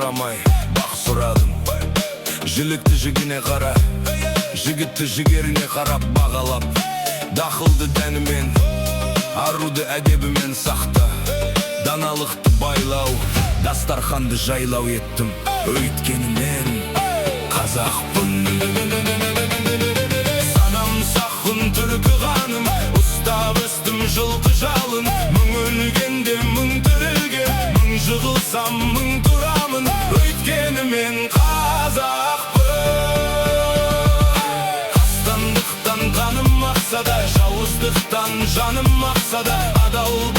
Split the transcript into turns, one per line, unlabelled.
Бақ сұрадым, жілікті жігіне қара, жігітті жігеріне қарап бағалап, дақылды дәнімен, аруды әдебімен сақта, даналықты байлау, дастарханды жайлау еттім. Өйткені мен қазақпын, санам сақпын, түркі қаным, ұстап өстім жылқы жалын. Мың өлгенде мың тірілген, мың жығылсам мың тұрамын. Өйткені мен қазақпын, қастандықтан қаным ақса да, жауыздықтан жаным ақса да, адал